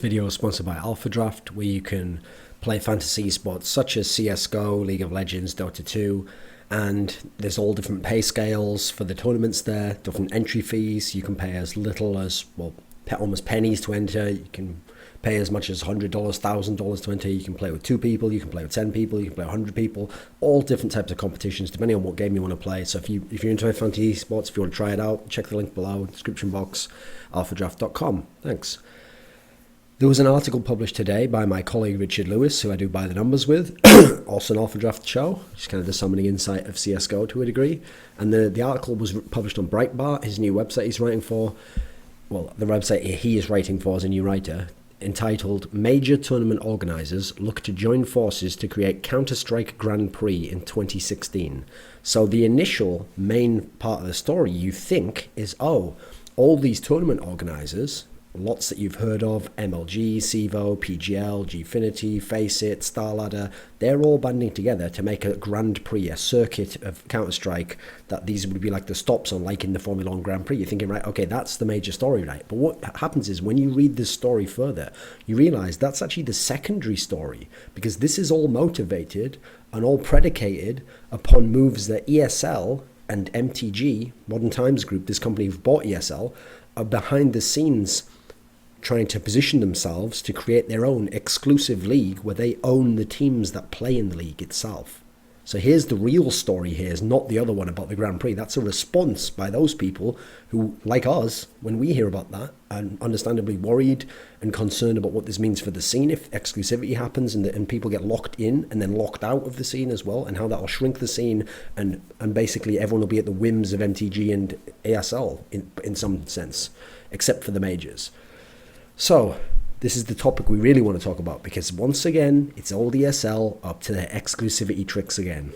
Video is sponsored by Alpha Draft, where you can play fantasy esports such as CSGO, League of Legends, Dota 2, and there's all different pay scales for the tournaments there, different entry fees. You can pay as little as, well, almost pennies to enter. You can pay as much as $100, $1,000 to enter. You can play with 2 people, you can play with 10 people, you can play 100 people, all different types of competitions depending on what game you want to play. So if you're into fantasy esports, if you want to try it out, check the link below, description box, alphadraft.com. Thanks. There was an article published today by my colleague Richard Lewis, who I do By the Numbers with, also an Alpha Draft show, just kind of the summoning insight of CSGO to a degree. And the article was published on Breitbart, his new website he's writing for, well, the website he is writing for as a new writer, entitled Major Tournament Organizers Look to Join Forces to Create Counter-Strike Grand Prix in 2016. So the initial main part of the story you think is, oh, all these tournament organizers, lots that you've heard of, MLG, CEVO, PGL, Gfinity, Faceit, StarLadder, they're all banding together to make a Grand Prix, a circuit of Counter-Strike, that these would be like the stops on, like in the Formula 1 Grand Prix. You're thinking, right, okay, that's the major story, right? But what happens is when you read this story further, you realize that's actually the secondary story, because this is all motivated and all predicated upon moves that ESL and MTG, Modern Times Group, this company who've bought ESL, are behind the scenes trying to position themselves to create their own exclusive league where they own the teams that play in the league itself. So here's the real story here, is not the other one about the Grand Prix. That's a response by those people who, like us, when we hear about that, are understandably worried and concerned about what this means for the scene if exclusivity happens and people get locked in and then locked out of the scene as well, and how that will shrink the scene and basically everyone will be at the whims of MTG and ESL in some sense, except for the majors. So, this is the topic we really want to talk about, because once again, it's old ESL up to their exclusivity tricks again.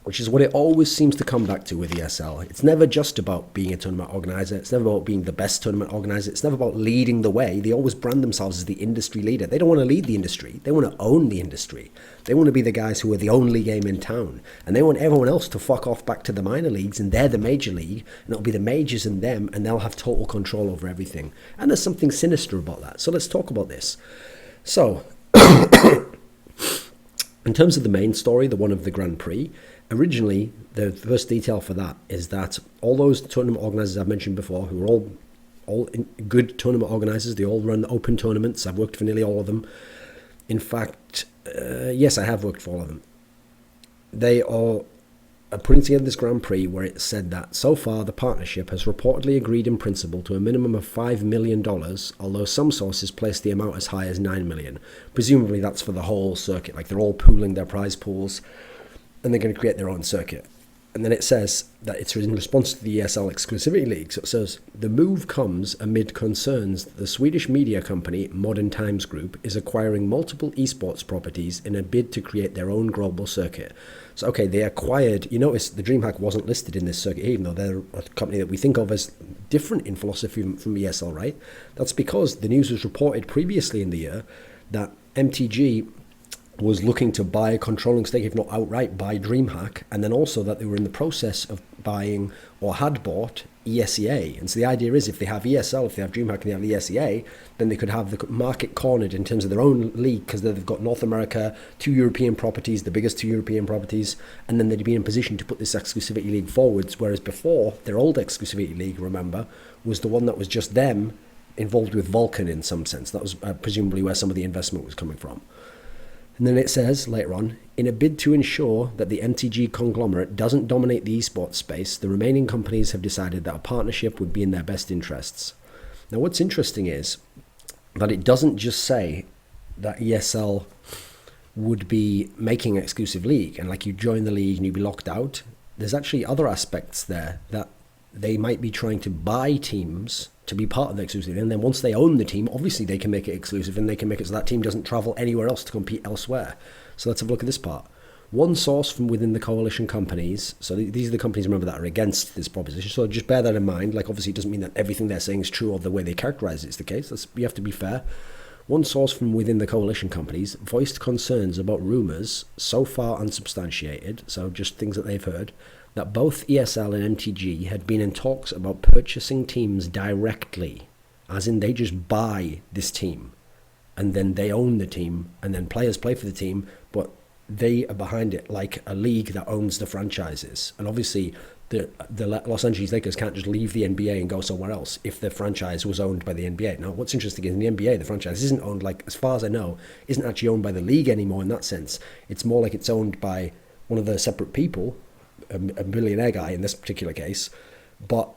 Which is what it always seems to come back to with ESL. It's never just about being a tournament organizer. It's never about being the best tournament organizer. It's never about leading the way. They always brand themselves as the industry leader. They don't want to lead the industry. They want to own the industry. They want to be the guys who are the only game in town. And they want everyone else to fuck off back to the minor leagues, and they're the major league, and it'll be the majors and them, and they'll have total control over everything. And there's something sinister about that. So let's talk about this. So, in terms of the main story, the one of the Grand Prix, originally, the first detail for that is that all those tournament organizers I've mentioned before, who are all good tournament organizers, they all run open tournaments. I've worked for nearly all of them. In fact, yes, I have worked for all of them. They are putting together this Grand Prix where it said that so far the partnership has reportedly agreed in principle to a minimum of $5 million, although some sources place the amount as high as $9 million. Presumably that's for the whole circuit, like they're all pooling their prize pools and they're going to create their own circuit. And then it says that it's in response to the ESL Exclusivity League. So it says, the move comes amid concerns that the Swedish media company Modern Times Group is acquiring multiple esports properties in a bid to create their own global circuit. So, okay, they acquired, you notice the DreamHack wasn't listed in this circuit, even though they're a company that we think of as different in philosophy from ESL, right? That's because the news was reported previously in the year that MTG was looking to buy a controlling stake, if not outright buy DreamHack, and then also that they were in the process of buying or had bought ESEA. And so the idea is if they have ESL, if they have DreamHack and they have ESEA, then they could have the market cornered in terms of their own league, because they've got North America, 2 European properties, the biggest 2 European properties, and then they'd be in position to put this exclusivity league forwards, whereas before, their old exclusivity league, remember, was the one that was just them involved with Vulcan in some sense. That was presumably where some of the investment was coming from. And then it says later on, in a bid to ensure that the MTG conglomerate doesn't dominate the esports space, the remaining companies have decided that a partnership would be in their best interests. Now, what's interesting is that it doesn't just say that ESL would be making an exclusive league and like you join the league and you'd be locked out. There's actually other aspects there that they might be trying to buy teams to be part of the exclusive. And then once they own the team, obviously they can make it exclusive and they can make it so that team doesn't travel anywhere else to compete elsewhere. So let's have a look at this part. One source from within the coalition companies, so these are the companies, remember, that are against this proposition, so just bear that in mind. Like, obviously it doesn't mean that everything they're saying is true or the way they characterize it is the case. You have to be fair. One source from within the coalition companies voiced concerns about rumours, so far unsubstantiated, so just things that they've heard, that both ESL and MTG had been in talks about purchasing teams directly as in they just buy this team, and then they own the team, and then players play for the team, but they are behind it like a league that owns the franchises. And obviously, the Los Angeles Lakers can't just leave the NBA and go somewhere else if the franchise was owned by the NBA. Now, what's interesting is in the NBA, the franchise isn't owned, like, as far as I know, isn't actually owned by the league anymore in that sense. It's more like it's owned by one of the separate people, a billionaire guy in this particular case. But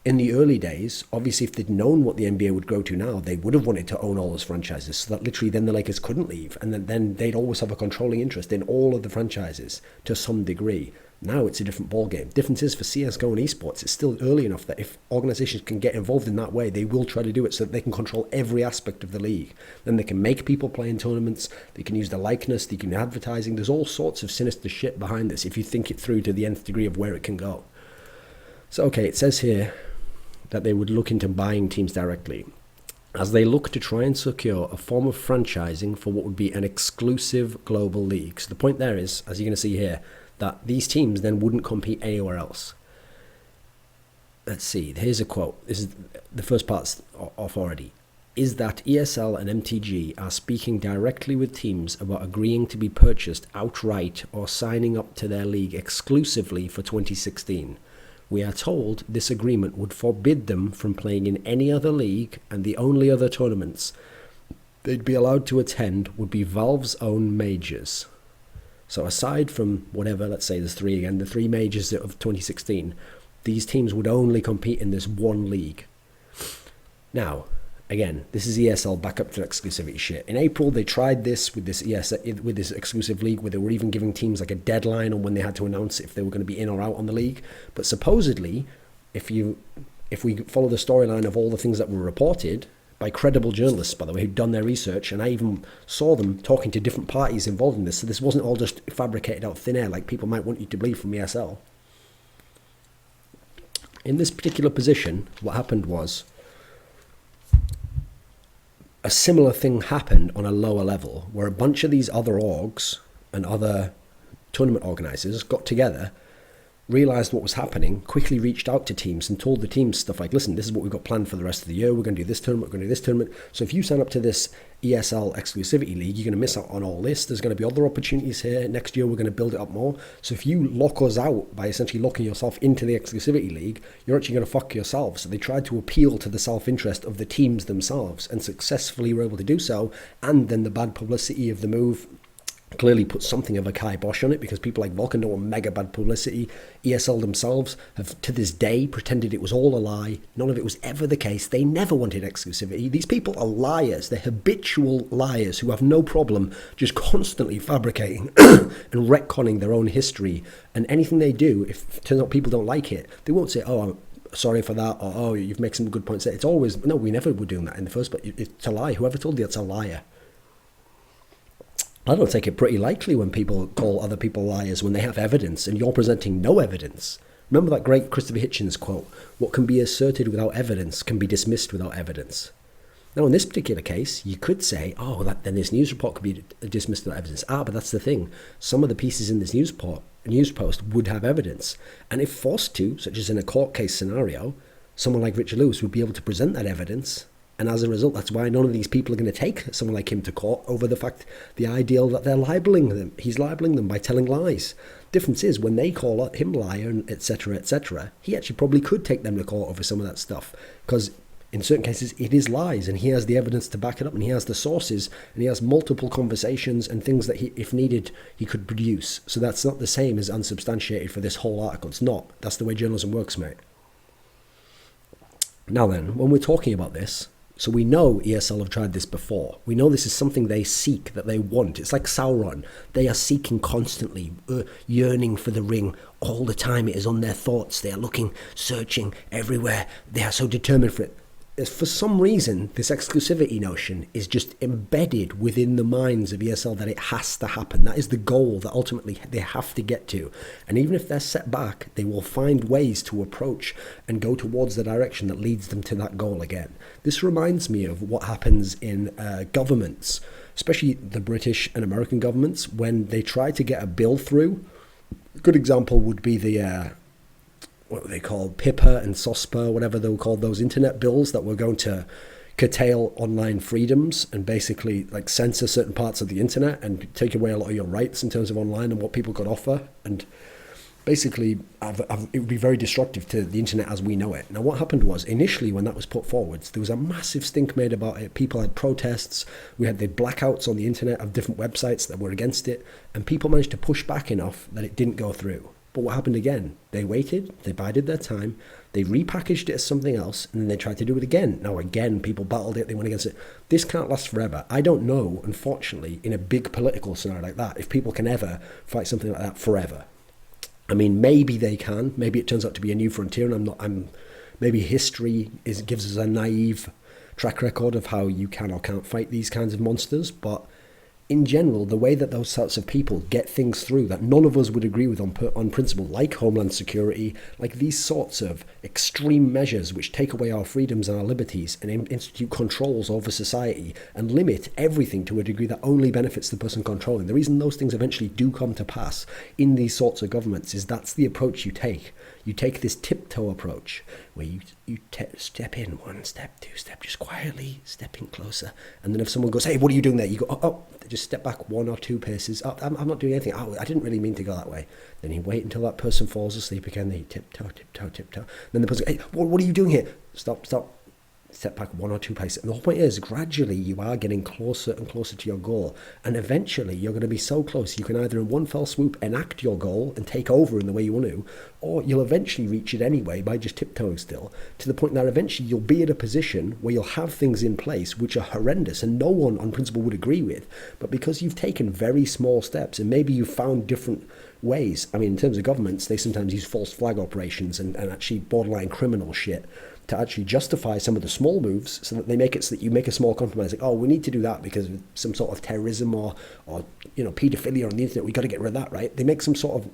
in the early days, obviously, if they'd known what the NBA would grow to now, they would have wanted to own all those franchises, so that literally then the Lakers couldn't leave, and then they'd always have a controlling interest in all of the franchises to some degree. Now it's a different ballgame. Difference is for CSGO and esports, it's still early enough that if organizations can get involved in that way, they will try to do it so that they can control every aspect of the league. Then they can make people play in tournaments, they can use the likeness, they can advertising. There's all sorts of sinister shit behind this if you think it through to the nth degree of where it can go. So, okay, it says here that they would look into buying teams directly, as they look to try and secure a form of franchising for what would be an exclusive global league. So the point there is, as you're going to see here, that these teams then wouldn't compete anywhere else. Let's see, here's a quote. This is the first part's off already. Is that ESL and MTG are speaking directly with teams about agreeing to be purchased outright or signing up to their league exclusively for 2016. We are told this agreement would forbid them from playing in any other league, and the only other tournaments they'd be allowed to attend would be Valve's own majors. So aside from whatever, let's say there's three again, the three majors of 2016, these teams would only compete in this one league. Now, again, this is ESL back up to exclusivity shit. In April, they tried this with this with this exclusive league, where they were even giving teams like a deadline on when they had to announce if they were going to be in or out on the league. But supposedly, if we follow the storyline of all the things that were reported by credible journalists, by the way, who'd done their research, and I even saw them talking to different parties involved in this, so this wasn't all just fabricated out of thin air like people might want you to believe from ESL. In this particular position, what happened was a similar thing happened on a lower level, where a bunch of these other orgs and other tournament organizers got together, realized what was happening, quickly reached out to teams and told the teams stuff like, listen, this is what we've got planned for the rest of the year. We're going to do this tournament, we're going to do this tournament. So if you sign up to this ESL Exclusivity League, you're going to miss out on all this. There's going to be other opportunities here. Next year, we're going to build it up more. So if you lock us out by essentially locking yourself into the Exclusivity League, you're actually going to fuck yourself. So they tried to appeal to the self-interest of the teams themselves and successfully were able to do so. And then the bad publicity of the move clearly put something of a kibosh on it, because people like Vulcan don't want mega bad publicity. ESL themselves have to this day pretended it was all a lie. None of it was ever the case. They never wanted exclusivity. These people are liars. They're habitual liars who have no problem just constantly fabricating and retconning their own history. And anything they do, if it turns out people don't like it, they won't say, oh, I'm sorry for that, or oh, you've made some good points. It's always, no, we never were doing that in the first place. It's a lie. Whoever told you it's a liar. I don't take it pretty lightly when people call other people liars when they have evidence and you're presenting no evidence. Remember that great Christopher Hitchens quote, what can be asserted without evidence can be dismissed without evidence. Now, in this particular case, you could say, oh, then this news report could be dismissed without evidence. But that's the thing. Some of the pieces in this news post would have evidence. And if forced to, such as in a court case scenario, someone like Richard Lewis would be able to present that evidence. And as a result, that's why none of these people are going to take someone like him to court over the ideal that they're libeling them. He's libeling them by telling lies. Difference is, when they call him liar, and etc., he actually probably could take them to court over some of that stuff. Because in certain cases, it is lies, and he has the evidence to back it up, and he has the sources, and he has multiple conversations and things that, he, if needed, he could produce. So that's not the same as unsubstantiated for this whole article. It's not. That's the way journalism works, mate. Now then, when we're talking about this, so we know ESL have tried this before. We know this is something they seek, that they want. It's like Sauron. They are seeking constantly, yearning for the ring all the time. It is on their thoughts. They are looking, searching everywhere. They are so determined for it. For some reason, this exclusivity notion is just embedded within the minds of ESL that it has to happen. That is the goal that ultimately they have to get to. And even if they're set back, they will find ways to approach and go towards the direction that leads them to that goal again. This reminds me of what happens in governments, especially the British and American governments, when they try to get a bill through. A good example would be the what were they called, PIPA and SOSPA, whatever they were called, those internet bills that were going to curtail online freedoms and basically like censor certain parts of the internet and take away a lot of your rights in terms of online and what people could offer. And basically, it would be very destructive to the internet as we know it. Now, what happened was, initially when that was put forwards, there was a massive stink made about it. People had protests. We had the blackouts on the internet of different websites that were against it. And people managed to push back enough that it didn't go through. But what happened again? They waited, they bided their time, they repackaged it as something else, and then they tried to do it again. Now, again, people battled it, they went against it. This can't last forever. I don't know, unfortunately, in a big political scenario like that, if people can ever fight something like that forever. I mean, maybe they can. Maybe it turns out to be a new frontier, and maybe history gives us a naive track record of how you can or can't fight these kinds of monsters. But in general, the way that those sorts of people get things through that none of us would agree with on principle, like Homeland Security, like these sorts of extreme measures which take away our freedoms and our liberties and institute controls over society and limit everything to a degree that only benefits the person controlling. The reason those things eventually do come to pass in these sorts of governments is that's the approach you take. You take this tiptoe approach where you step in one step, two step, just quietly stepping closer. And then if someone goes, hey, what are you doing there? You go, oh, just step back 1 or 2 paces. Oh, I'm not doing anything. Oh, I didn't really mean to go that way. Then you wait until that person falls asleep again. Then you tiptoe, tiptoe, tiptoe. Then the person goes, hey, what are you doing here? Stop. Step back 1 or 2 paces. And the whole point is, gradually you are getting closer and closer to your goal. And eventually you're going to be so close, you can either in one fell swoop enact your goal and take over in the way you want to, or you'll eventually reach it anyway by just tiptoeing still, to the point that eventually you'll be at a position where you'll have things in place which are horrendous and no one on principle would agree with. But because you've taken very small steps and maybe you've found different ways, I mean, in terms of governments, they sometimes use false flag operations and actually borderline criminal shit to actually justify some of the small moves, so that they make it so that you make a small compromise, like, oh, we need to do that because of some sort of terrorism or pedophilia on the internet, we got to get rid of that, right? They make some sort of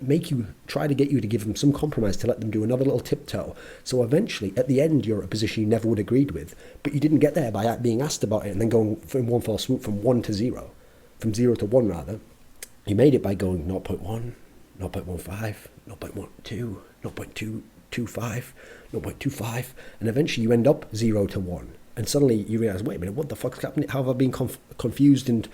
try to get you to give them some compromise to let them do another little tiptoe. So eventually, at the end, you're at a position you never would have agreed with, but you didn't get there by being asked about it and then going from one fell swoop from 1 to 0, from 0 to 1 rather. You made it by going 0.1, 0.15, 0.12, 0.225, 0.25, and eventually you end up 0 to 1. And suddenly you realize, wait a minute, what the fuck's happening? How have I been confused and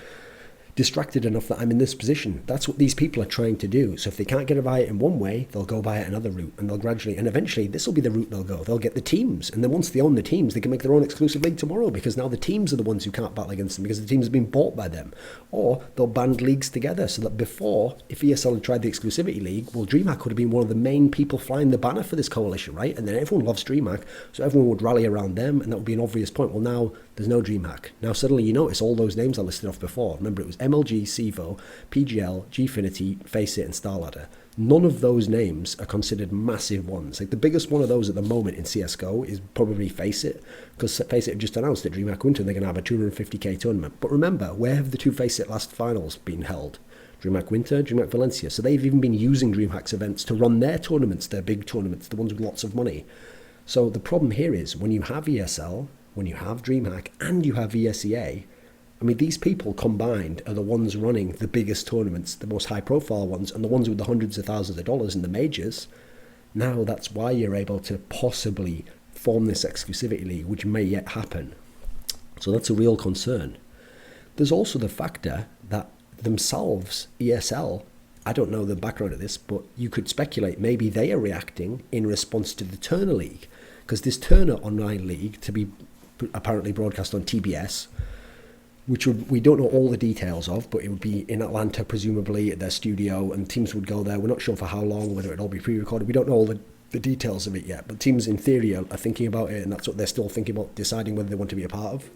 distracted enough that I'm in this position? That's what these people are trying to do. So if they can't get by it in one way, they'll go by it another route, and they'll gradually, and eventually this will be the route they'll go. They'll get the teams, and then once they own the teams, they can make their own exclusive league tomorrow, because now the teams are the ones who can't battle against them because the teams have been bought by them. Or they'll band leagues together, so that before, if ESL had tried the Exclusivity League, well, DreamHack would have been one of the main people flying the banner for this coalition, right? And then everyone loves DreamHack, so everyone would rally around them, and that would be an obvious point. Well, now there's no DreamHack. Now suddenly you notice all those names I listed off before. Remember, it was MLG, CEVO, PGL, Gfinity, Faceit, and Starladder. None of those names are considered massive ones. Like the biggest one of those at the moment in CSGO is probably Faceit, because Faceit have just announced that DreamHack Winter they're going to have a 250k tournament. But remember, where have the 2 Faceit last finals been held? DreamHack Winter, DreamHack Valencia. So they've even been using DreamHack's events to run their tournaments, their big tournaments, the ones with lots of money. So the problem here is when you have ESL, when you have DreamHack, and you have ESEA, I mean, these people combined are the ones running the biggest tournaments, the most high-profile ones, and the ones with the hundreds of thousands of dollars in the majors. Now that's why you're able to possibly form this Exclusivity League, which may yet happen. So that's a real concern. There's also the factor that themselves, ESL, I don't know the background of this, but you could speculate maybe they are reacting in response to the Turner League, because this Turner Online League, to be apparently broadcast on TBS, which we don't know all the details of, but it would be in Atlanta, presumably, at their studio, and teams would go there. We're not sure for how long, whether it'll all be pre-recorded. We don't know all the details of it yet, but teams in theory are thinking about it, and that's what they're still thinking about, deciding whether they want to be a part of.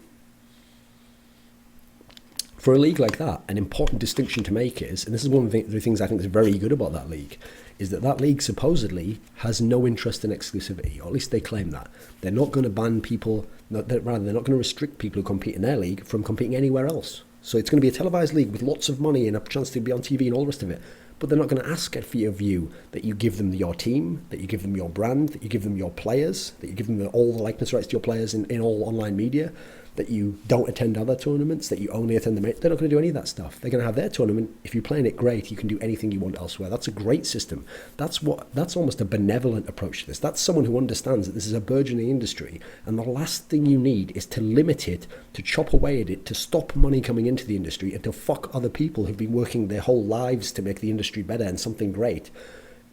For a league like that, an important distinction to make is, and this is one of the things I think is very good about that league, is that league supposedly has no interest in exclusivity, or at least they claim that. They're not going to ban people, they're not going to restrict people who compete in their league from competing anywhere else. So it's going to be a televised league with lots of money and a chance to be on TV and all the rest of it. But they're not going to ask for you that you give them your team, that you give them your brand, that you give them your players, that you give them all the likeness rights to your players in all online media. that you don't attend other tournaments, that you only attend the main. They're not going to do any of that stuff. They're going to have their tournament. If you're playing it great, you can do anything you want elsewhere. That's a great system. That's almost a benevolent approach to this. That's someone who understands that this is a burgeoning industry, and the last thing you need is to limit it, to chop away at it, to stop money coming into the industry, and to fuck other people who've been working their whole lives to make the industry better and something great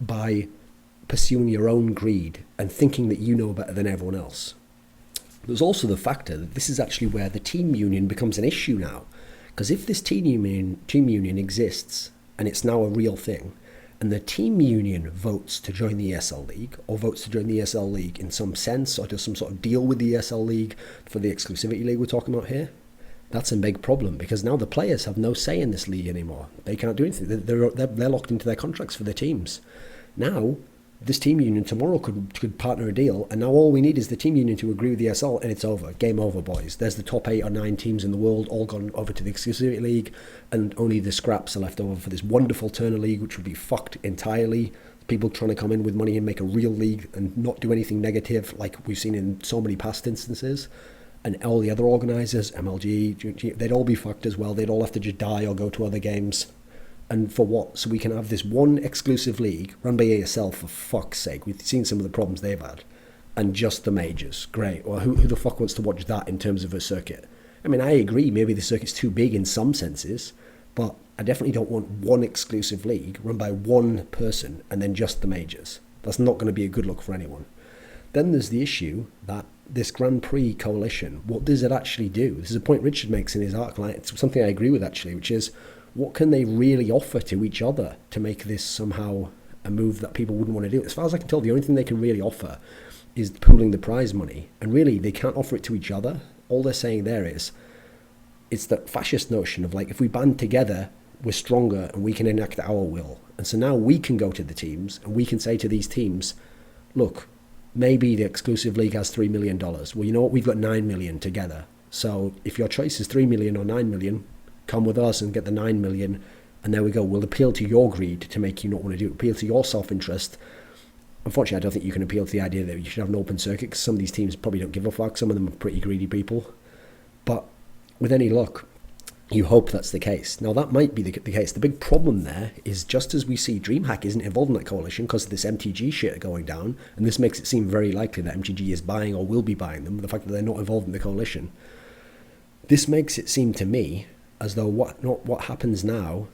by pursuing your own greed and thinking that you know better than everyone else. There's also the factor that this is actually where the team union becomes an issue now. Because if this team union exists and it's now a real thing, and the team union votes to join the ESL League, or votes to join the ESL League in some sense, or does some sort of deal with the ESL League for the Exclusivity League we're talking about here, that's a big problem, because now the players have no say in this league anymore. They can't do anything. They're locked into their contracts for their teams. Now, this team union tomorrow could partner a deal, and now all we need is the team union to agree with the ESL, and it's over. Game over, boys. There's the top 8 or 9 teams in the world all gone over to the Exclusivity League, and only the scraps are left over for this wonderful Turner League, which would be fucked entirely. People trying to come in with money and make a real league and not do anything negative like we've seen in so many past instances. And all the other organisers, MLG, they'd all be fucked as well. They'd all have to just die or go to other games. And for what? So we can have this one exclusive league run by ESL, for fuck's sake. We've seen some of the problems they've had. And just the majors. Great. Well, who the fuck wants to watch that in terms of a circuit? I mean, I agree, maybe the circuit's too big in some senses, but I definitely don't want one exclusive league run by one person and then just the majors. That's not going to be a good look for anyone. Then there's the issue that this Grand Prix coalition, what does it actually do? This is a point Richard makes in his article. It's something I agree with, actually, which is, what can they really offer to each other to make this somehow a move that people wouldn't want to do? As far as I can tell, the only thing they can really offer is pooling the prize money. And really, they can't offer it to each other. All they're saying there is, it's that fascist notion of like, if we band together, we're stronger and we can enact our will. And so now we can go to the teams and we can say to these teams, look, maybe the exclusive league has $3 million. Well, you know what? We've got 9 million together. So if your choice is 3 million or 9 million, come with us and get the 9 million, and there we go. We'll appeal to your greed to make you not want to do it, appeal to your self-interest. Unfortunately, I don't think you can appeal to the idea that you should have an open circuit, because some of these teams probably don't give a fuck. Some of them are pretty greedy people. But with any luck, you hope that's the case. Now, that might be the case. The big problem there is, just as we see DreamHack isn't involved in that coalition because of this MTG shit going down, and this makes it seem very likely that MTG is buying or will be buying them, the fact that they're not involved in the coalition, this makes it seem to me as though what happens now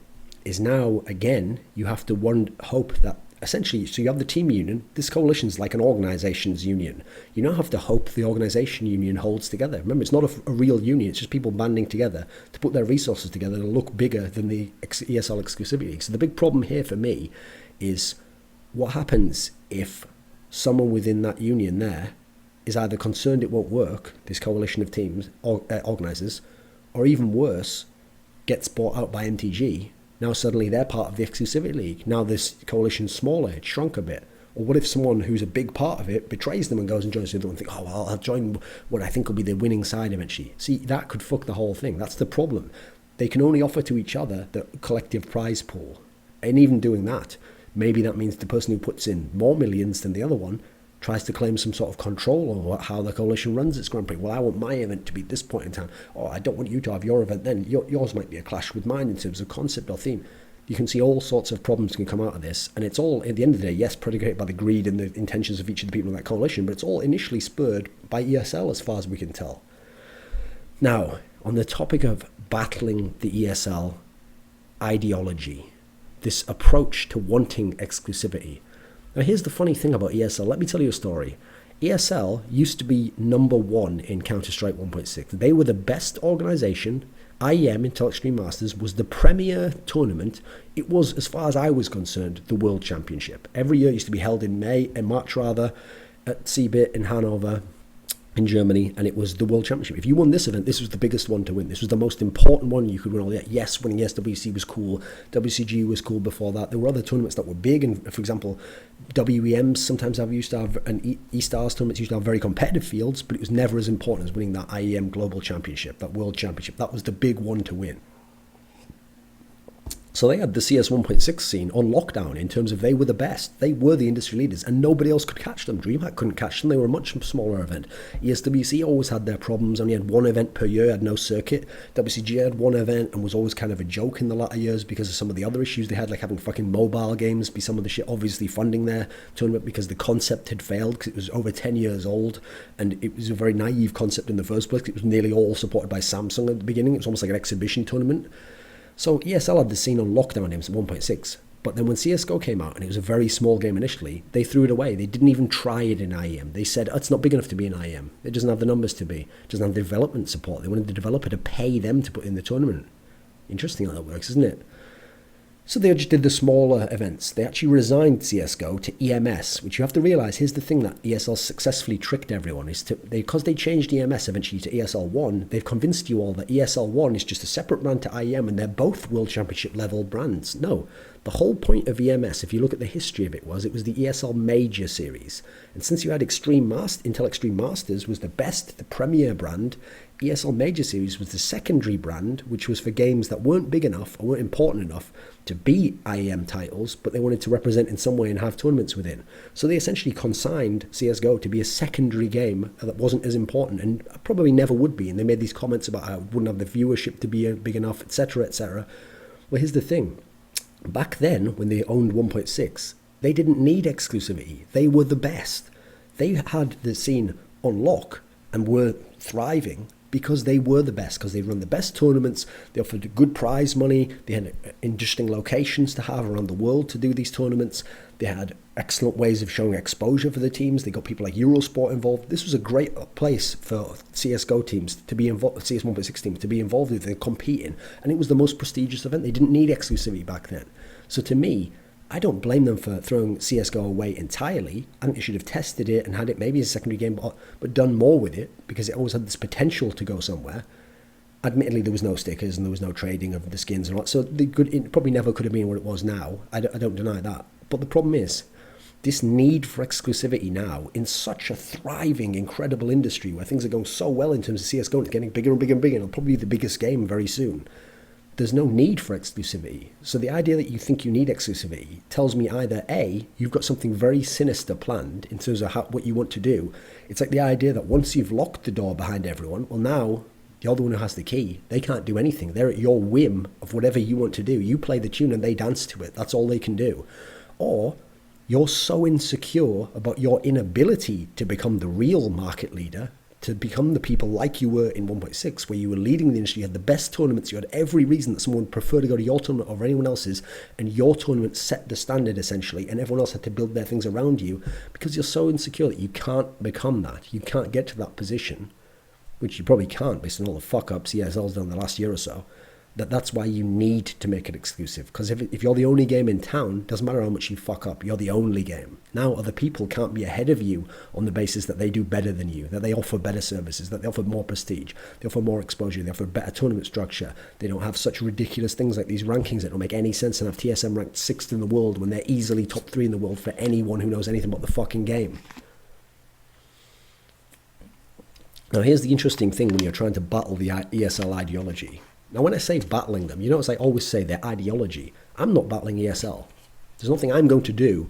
is, now again you have to hope that essentially, so you have the team union. This coalition is like an organization's union. You now have to hope the organization union holds together. Remember, it's not a real union. It's just people banding together to put their resources together to look bigger than the ESL Exclusivity. So the big problem here for me is, what happens if someone within that union there is either concerned it won't work, this coalition of teams, organizers, or even worse, gets bought out by MTG. Now suddenly they're part of the Exclusivity League. Now this coalition's smaller, it's shrunk a bit. Or what if someone who's a big part of it betrays them and goes and joins the other one and think, oh, well, I'll join what I think will be the winning side eventually. See, that could fuck the whole thing. That's the problem. They can only offer to each other the collective prize pool. And even doing that, maybe that means the person who puts in more millions than the other one tries to claim some sort of control over how the coalition runs its Grand Prix. Well, I want my event to be at this point in time. Oh, I don't want you to have your event then. Yours might be a clash with mine in terms of concept or theme. You can see all sorts of problems can come out of this. And it's all, at the end of the day, yes, predicated by the greed and the intentions of each of the people in that coalition, but it's all initially spurred by ESL as far as we can tell. Now, on the topic of battling the ESL ideology, this approach to wanting exclusivity. Now, here's the funny thing about ESL. Let me tell you a story. ESL used to be number 1 in Counter-Strike 1.6. They were the best organization. IEM, Intel Extreme Masters, was the premier tournament. It was, as far as I was concerned, the World Championship. Every year it used to be held in March, at CeBIT in Hanover, in Germany, and it was the World Championship. If you won this event, this was the biggest one to win. This was the most important one you could win all year. Yes, winning SWC was cool. WCG was cool before that. There were other tournaments that were big, and for example, WEMs sometimes used to have, and E-Stars tournaments used to have very competitive fields, but it was never as important as winning that IEM Global Championship, that World Championship. That was the big one to win. So they had the CS 1.6 scene on lockdown in terms of they were the best. They were the industry leaders and nobody else could catch them. DreamHack couldn't catch them. They were a much smaller event. ESWC always had their problems, only had one event per year, had no circuit. WCG had one event and was always kind of a joke in the latter years because of some of the other issues they had, like having fucking mobile games be some of the shit, obviously funding their tournament because the concept had failed because it was over 10 years old and it was a very naive concept in the first place. It was nearly all supported by Samsung at the beginning. It was almost like an exhibition tournament. So ESL had the scene on lockdown in 1.6, but then when CSGO came out, and it was a very small game initially, they threw it away. They didn't even try it in IEM. They said, oh, it's not big enough to be in IEM. It doesn't have the numbers to be. It doesn't have the development support. They wanted the developer to pay them to put in the tournament. Interesting how that works, isn't it? So they just did the smaller events. They actually resigned CSGO to EMS, which you have to realize, here's the thing that ESL successfully tricked everyone, is because they changed EMS eventually to ESL1, they've convinced you all that ESL1 is just a separate brand to IEM and they're both World Championship level brands. No, the whole point of EMS, if you look at the history of it, was the ESL Major Series. And since you had Intel Extreme Masters was the best, the premier brand, ESL Major Series was the secondary brand, which was for games that weren't big enough or weren't important enough to be IEM titles, but they wanted to represent in some way and have tournaments within. So they essentially consigned CSGO to be a secondary game that wasn't as important and probably never would be. And they made these comments about how it wouldn't have the viewership to be big enough, etc., etc. Well, here's the thing. Back then, when they owned 1.6, they didn't need exclusivity. They were the best. They had the scene on lock and were thriving because they were the best, because they run the best tournaments, they offered good prize money, they had interesting locations to have around the world to do these tournaments, they had excellent ways of showing exposure for the teams, they got people like Eurosport involved. This was a great place for CSGO teams to be involved, CS 1.6 teams to be involved with and competing, and it was the most prestigious event. They didn't need exclusivity back then. So to me, I don't blame them for throwing CSGO away entirely. I think they should have tested it and had it maybe as a secondary game, but done more with it because it always had this potential to go somewhere. Admittedly, there was no stickers and there was no trading of the skins and all that, so it probably never could have been what it was now. I don't deny that. But the problem is, this need for exclusivity now in such a thriving, incredible industry where things are going so well in terms of CSGO, it's getting bigger and bigger and bigger, and it'll probably be the biggest game very soon. There's no need for exclusivity. So the idea that you think you need exclusivity tells me either A, you've got something very sinister planned in terms of what you want to do. It's like the idea that once you've locked the door behind everyone, well now, the other one who has the key, they can't do anything. They're at your whim of whatever you want to do. You play the tune and they dance to it. That's all they can do. Or you're so insecure about your inability to become the real market leader, to become the people like you were in 1.6, where you were leading the industry, you had the best tournaments, you had every reason that someone would prefer to go to your tournament over anyone else's, and your tournament set the standard essentially, and everyone else had to build their things around you, because you're so insecure that you can't become that. You can't get to that position, which you probably can't based on all the fuck-ups ESL's done the last year or so. That's why you need to make it exclusive. Because if you're the only game in town, doesn't matter how much you fuck up, you're the only game. Now other people can't be ahead of you on the basis that they do better than you, that they offer better services, that they offer more prestige, they offer more exposure, they offer better tournament structure. They don't have such ridiculous things like these rankings that don't make any sense and have TSM ranked 6th in the world when they're easily top 3 in the world for anyone who knows anything about the fucking game. Now here's the interesting thing when you're trying to battle the ESL ideology. Now, when I say battling them, you notice I always say their ideology. I'm not battling ESL. There's nothing I'm going to do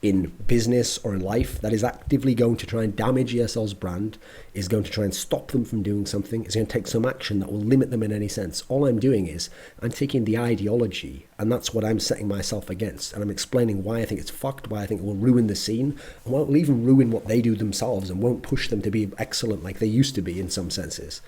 in business or in life that is actively going to try and damage ESL's brand, is going to try and stop them from doing something, is going to take some action that will limit them in any sense. All I'm doing is I'm taking the ideology, and that's what I'm setting myself against. And I'm explaining why I think it's fucked, why I think it will ruin the scene, and why it will even ruin what they do themselves and won't push them to be excellent like they used to be in some senses.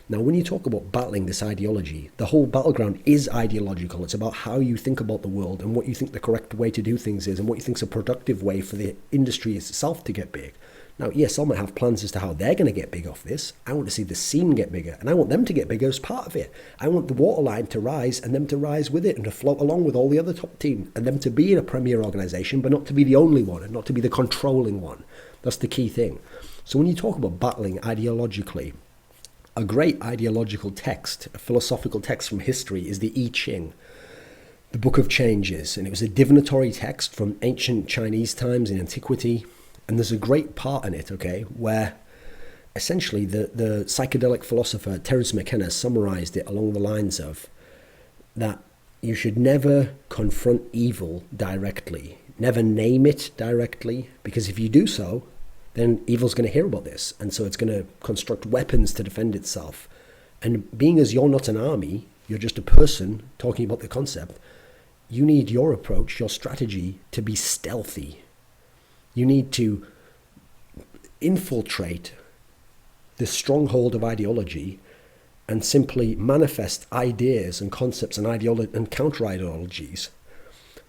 Now, when you talk about battling this ideology, the whole battleground is ideological. It's about how you think about the world and what you think the correct way to do things is and what you think is a productive way for the industry itself to get big. Now, ESL might have plans as to how they're going to get big off this. I want to see the scene get bigger, and I want them to get bigger as part of it. I want the waterline to rise and them to rise with it and to float along with all the other top teams and them to be in a premier organisation, but not to be the only one and not to be the controlling one. That's the key thing. So when you talk about battling ideologically, a great ideological text, a philosophical text from history is the I Ching, the Book of Changes. And it was a divinatory text from ancient Chinese times in antiquity. And there's a great part in it, okay, where essentially the psychedelic philosopher Terence McKenna summarized it along the lines of that, you should never confront evil directly. Never name it directly, because if you do so, then evil's going to hear about this, and so it's going to construct weapons to defend itself. And being as you're not an army, you're just a person talking about the concept, you need your approach, your strategy to be stealthy. You need to infiltrate this stronghold of ideology and simply manifest ideas and concepts and and counter-ideologies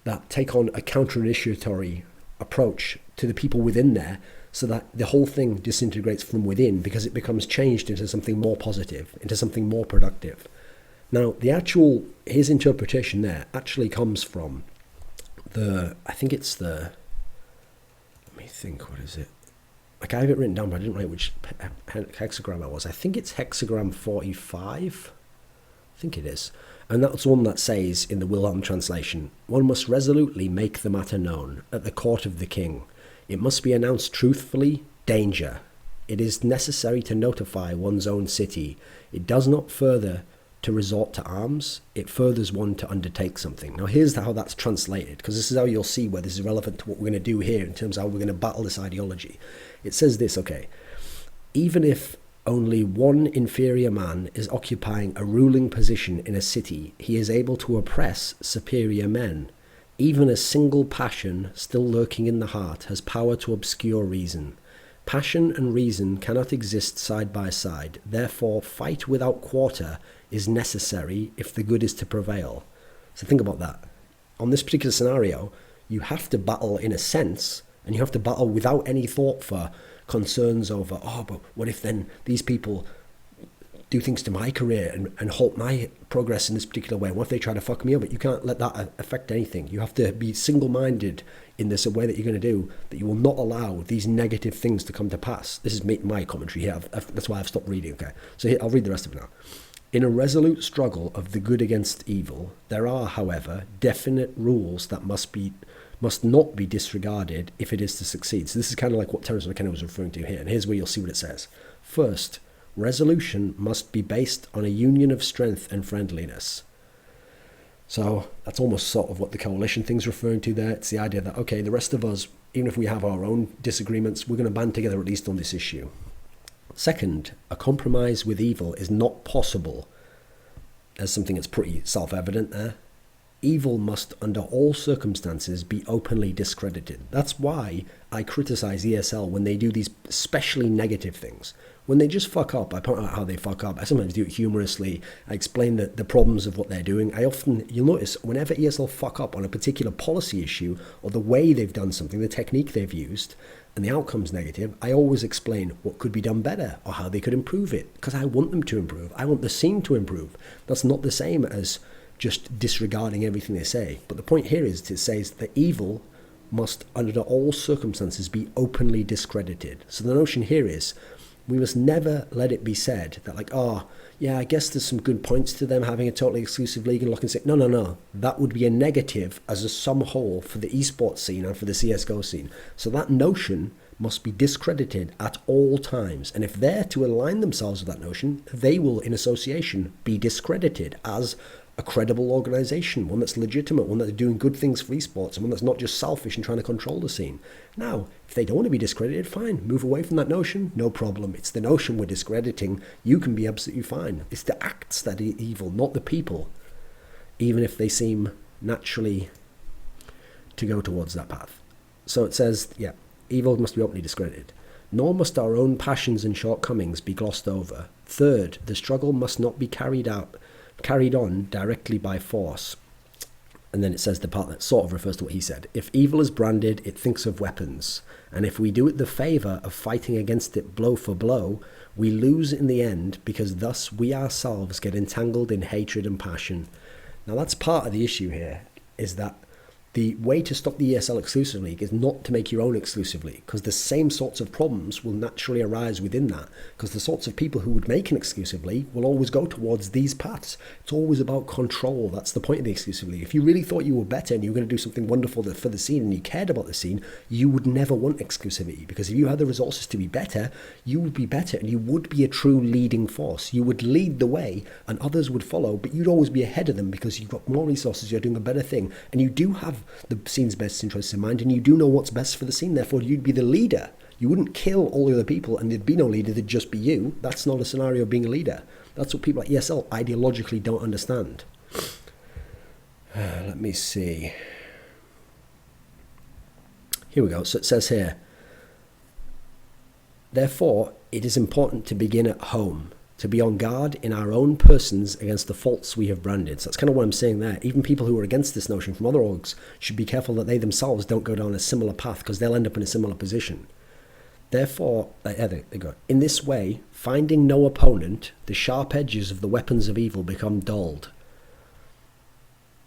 that take on a counter-initiatory approach to the people within there, so that the whole thing disintegrates from within, because it becomes changed into something more positive, into something more productive. Now, his interpretation there actually comes from let me think, what is it? Like, I have it written down, but I didn't write which hexagram it was. I think it's hexagram 45. I think it is. And that's one that says, in the Wilhelm translation, one must resolutely make the matter known at the court of the king. It must be announced truthfully, danger. It is necessary to notify one's own city. It does not further to resort to arms. It furthers one to undertake something. Now, here's how that's translated, because this is how you'll see where this is relevant to what we're going to do here in terms of how we're going to battle this ideology. It says this, okay, even if only one inferior man is occupying a ruling position in a city, he is able to oppress superior men. Even a single passion still lurking in the heart has power to obscure reason. Passion and reason cannot exist side by side. Therefore, fight without quarter is necessary if the good is to prevail. So think about that. On this particular scenario, you have to battle in a sense, and you have to battle without any thought for concerns over, but what if then these people do things to my career and halt my progress in this particular way? What if they try to fuck me over? You can't let that affect anything. You have to be single-minded in this way that you're going to do, that you will not allow these negative things to come to pass. This is my commentary here. That's why I've stopped reading, okay? So here, I'll read the rest of it now. In a resolute struggle of the good against evil, there are, however, definite rules that must not be disregarded if it is to succeed. So this is kind of like what Terence McKenna was referring to here, and here's where you'll see what it says. First, resolution must be based on a union of strength and friendliness. So that's almost sort of what the coalition thing's referring to there. It's the idea that, okay, the rest of us, even if we have our own disagreements, we're going to band together at least on this issue. Second, a compromise with evil is not possible. There's something that's pretty self-evident there. Evil must, under all circumstances, be openly discredited. That's why I criticize ESL when they do these especially negative things. When they just fuck up, I point out how they fuck up. I sometimes do it humorously. I explain the problems of what they're doing. You'll notice, whenever ESL fuck up on a particular policy issue, or the way they've done something, the technique they've used, and the outcome's negative, I always explain what could be done better, or how they could improve it, because I want them to improve. I want the scene to improve. That's not the same as just disregarding everything they say. But the point here is, it says that evil must, under all circumstances, be openly discredited. So the notion here is, we must never let it be said that, like, I guess there's some good points to them having a totally exclusive league and look and say, no. That would be a negative as a sum whole for the esports scene and for the CSGO scene. So that notion must be discredited at all times. And if they're to align themselves with that notion, they will, in association, be discredited as a credible organization, one that's legitimate, one that's doing good things for esports, and one that's not just selfish and trying to control the scene. Now, if they don't want to be discredited, fine, move away from that notion, no problem. It's the notion we're discrediting. You can be absolutely fine. It's the acts that are evil, not the people, even if they seem naturally to go towards that path. So it says, evil must be openly discredited. Nor must our own passions and shortcomings be glossed over. Third, the struggle must not be carried on directly by force. And then it says the part that sort of refers to what he said. If evil is branded, it thinks of weapons. And if we do it the favour of fighting against it blow for blow, we lose in the end, because thus we ourselves get entangled in hatred and passion. Now that's part of the issue here, is that The way to stop the ESL exclusive league is not to make your own exclusive league, because the same sorts of problems will naturally arise within that, because the sorts of people who would make an exclusive league will always go towards these paths. It's always about control. That's the point of the exclusive league. If you really thought you were better and you were going to do something wonderful for the scene and you cared about the scene, you would never want exclusivity, because if you had the resources to be better, you would be better and you would be a true leading force. You would lead the way and others would follow, but you'd always be ahead of them because you've got more resources, you're doing a better thing, and you do have the scene's best interests in mind, and you do know what's best for the scene. Therefore, you'd be the leader. You wouldn't kill all the other people and there'd be no leader, there'd just be you. That's not a scenario of being a leader. That's what people at ESL ideologically don't understand. Let me see. Here we go. So it says here, therefore, it is important to begin at home, to be on guard in our own persons against the faults we have branded. So that's kind of what I'm saying there. Even people who are against this notion from other orgs should be careful that they themselves don't go down a similar path, because they'll end up in a similar position. Therefore, there they go. In this way, finding no opponent, the sharp edges of the weapons of evil become dulled.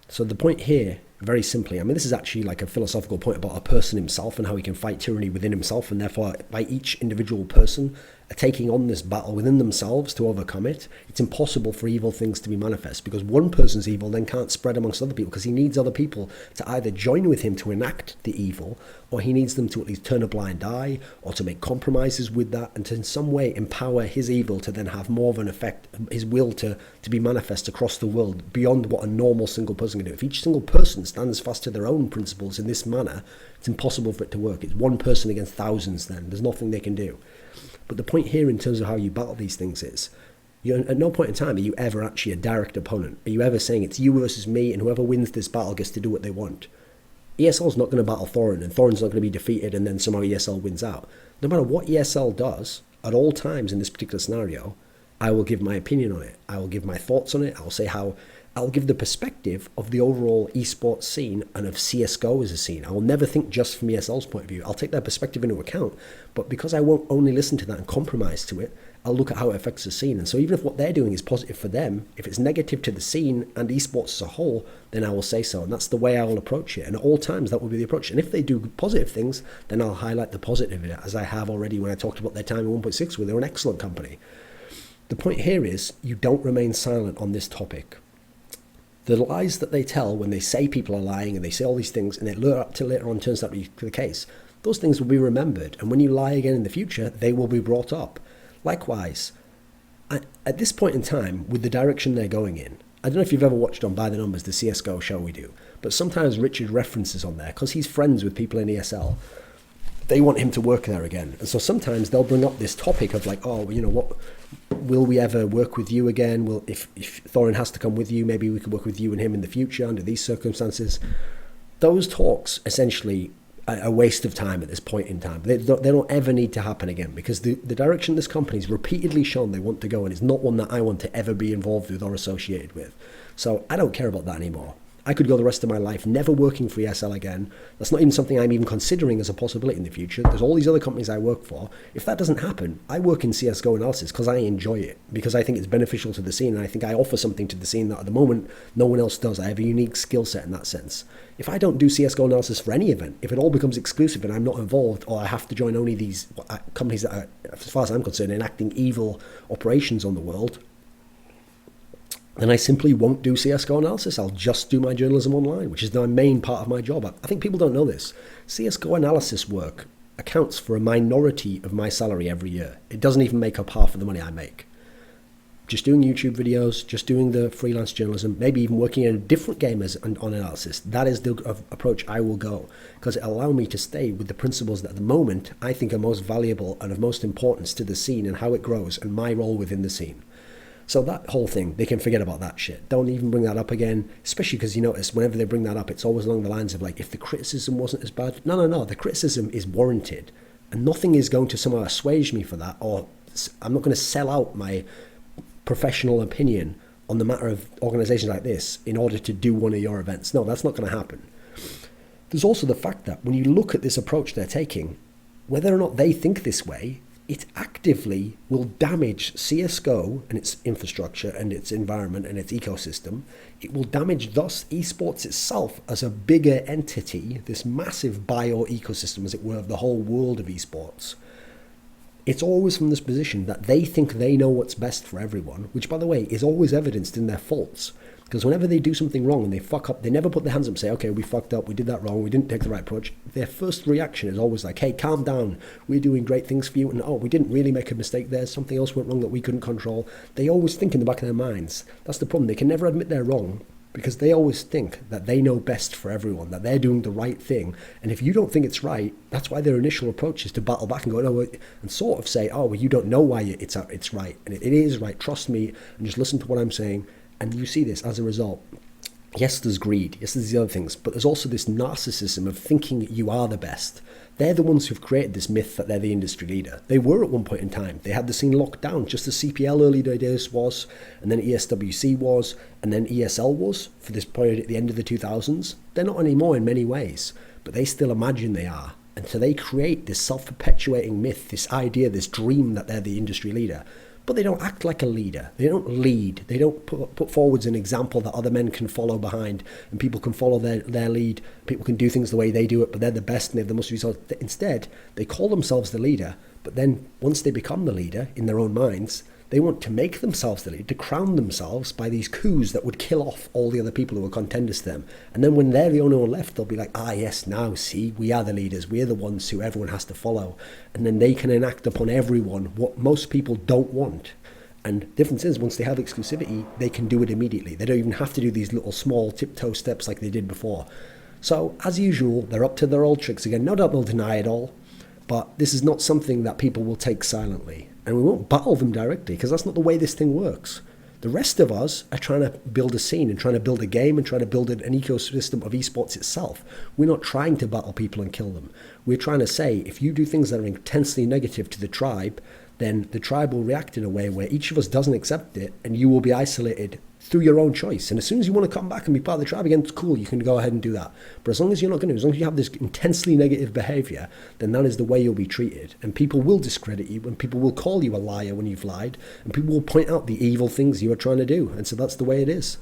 So the point here, very simply, I mean, this is actually like a philosophical point about a person himself and how he can fight tyranny within himself, and therefore by each individual person taking on this battle within themselves to overcome it, it's impossible for evil things to be manifest, because one person's evil then can't spread amongst other people, because he needs other people to either join with him to enact the evil, or he needs them to at least turn a blind eye, or to make compromises with that, and to in some way empower his evil to then have more of an effect, his will to be manifest across the world beyond what a normal single person can do. If each single person stands fast to their own principles in this manner, it's impossible for it to work. It's one person against thousands then. There's nothing they can do. But the point here in terms of how you battle these things is, at no point in time are you ever actually a direct opponent. Are you ever saying it's you versus me and whoever wins this battle gets to do what they want? ESL's not going to battle Thorin, and Thorin's not going to be defeated and then somehow ESL wins out. No matter what ESL does, at all times in this particular scenario, I will give my opinion on it. I will give my thoughts on it. I'll give the perspective of the overall esports scene and of CSGO as a scene. I will never think just from ESL's point of view. I'll take their perspective into account, but because I won't only listen to that and compromise to it, I'll look at how it affects the scene. And so even if what they're doing is positive for them, if it's negative to the scene and esports as a whole, then I will say so. And that's the way I will approach it. And at all times, that will be the approach. And if they do positive things, then I'll highlight the positive in it, as I have already when I talked about their time in 1.6, where they're an excellent company. The point here is, you don't remain silent on this topic. The lies that they tell when they say people are lying and they say all these things and it later on turns out to be the case, those things will be remembered. And when you lie again in the future, they will be brought up. Likewise, at this point in time, with the direction they're going in, I don't know if you've ever watched on By the Numbers, the CSGO show we do, but sometimes Richard references on there, because he's friends with people in ESL, they want him to work there again. And so sometimes they'll bring up this topic of like, oh, you know, what will we ever work with you again? Well, if Thorin has to come with you, maybe we could work with you and him in the future under these circumstances. Those talks essentially are a waste of time at this point in time. They don't ever need to happen again, because the direction this company's repeatedly shown they want to go, and it's not one that I want to ever be involved with or associated with. So I don't care about that anymore. I could go the rest of my life never working for ESL again. That's not even something I'm even considering as a possibility in the future. There's all these other companies I work for. If that doesn't happen, I work in CSGO analysis because I enjoy it, because I think it's beneficial to the scene, and I think I offer something to the scene that at the moment no one else does. I have a unique skill set in that sense. If I don't do CSGO analysis for any event, if it all becomes exclusive and I'm not involved, or I have to join only these companies that are, as far as I'm concerned, enacting evil operations on the world, then I simply won't do CSGO analysis. I'll just do my journalism online, which is the main part of my job. I think people don't know this. CSGO analysis work accounts for a minority of my salary every year. It doesn't even make up half of the money I make. Just doing YouTube videos, just doing the freelance journalism, maybe even working in a different game on analysis, that is the approach I will go, because it allows me to stay with the principles that at the moment I think are most valuable and of most importance to the scene and how it grows and my role within the scene. So that whole thing, they can forget about that shit. Don't even bring that up again, especially because you notice whenever they bring that up, it's always along the lines of like, if the criticism wasn't as bad. No, the criticism is warranted, and nothing is going to somehow assuage me for that, or I'm not going to sell out my professional opinion on the matter of organizations like this in order to do one of your events. No, that's not going to happen. There's also the fact that when you look at this approach they're taking, whether or not they think this way, it actively will damage CSGO and its infrastructure and its environment and its ecosystem. It will damage thus esports itself as a bigger entity, this massive bio ecosystem, as it were, of the whole world of esports. It's always from this position that they think they know what's best for everyone, which, by the way, is always evidenced in their faults. Because whenever they do something wrong and they fuck up, they never put their hands up and say, okay, we fucked up, we did that wrong, we didn't take the right approach. Their first reaction is always like, hey, calm down, we're doing great things for you, and oh, we didn't really make a mistake there, something else went wrong that we couldn't control. They always think in the back of their minds. That's the problem. They can never admit they're wrong, because they always think that they know best for everyone, that they're doing the right thing. And if you don't think it's right, that's why their initial approach is to battle back and go, no, and sort of say, oh, well, you don't know why it's right. And it is right, trust me, and just listen to what I'm saying. And you see this as a result. Yes, there's greed. Yes, there's the other things. But there's also this narcissism of thinking you are the best. They're the ones who've created this myth that they're the industry leader. They were at one point in time. They had the scene locked down, just as CPL early days was, and then ESWC was, and then ESL was for this period at the end of the 2000s. They're not anymore in many ways, but they still imagine they are. And so they create this self-perpetuating myth, this idea, this dream that they're the industry leader. But they don't act like a leader. They don't lead. They don't put forwards an example that other men can follow behind, and people can follow their lead. People can do things the way they do it, but they're the best and they have the most results. Instead, they call themselves the leader, but then once they become the leader in their own minds, they want to make themselves the leader, to crown themselves by these coups that would kill off all the other people who are contenders to them. And then when they're the only one left, they'll be like, ah, yes, now, see, we are the leaders. We're the ones who everyone has to follow. And then they can enact upon everyone what most people don't want. And the difference is, once they have exclusivity, they can do it immediately. They don't even have to do these little small tiptoe steps like they did before. So, as usual, they're up to their old tricks again. No doubt they'll deny it all, but this is not something that people will take silently. And we won't battle them directly, because that's not the way this thing works. The rest of us are trying to build a scene and trying to build a game and trying to build an ecosystem of esports itself. We're not trying to battle people and kill them. We're trying to say, if you do things that are intensely negative to the tribe, then the tribe will react in a way where each of us doesn't accept it, and you will be isolated through your own choice. And as soon as you want to come back and be part of the tribe again, it's cool, you can go ahead and do that. But as long as you're not going to, as long as you have this intensely negative behavior, then that is the way you'll be treated. And people will discredit you, and people will call you a liar when you've lied, and people will point out the evil things you are trying to do. And so that's the way it is.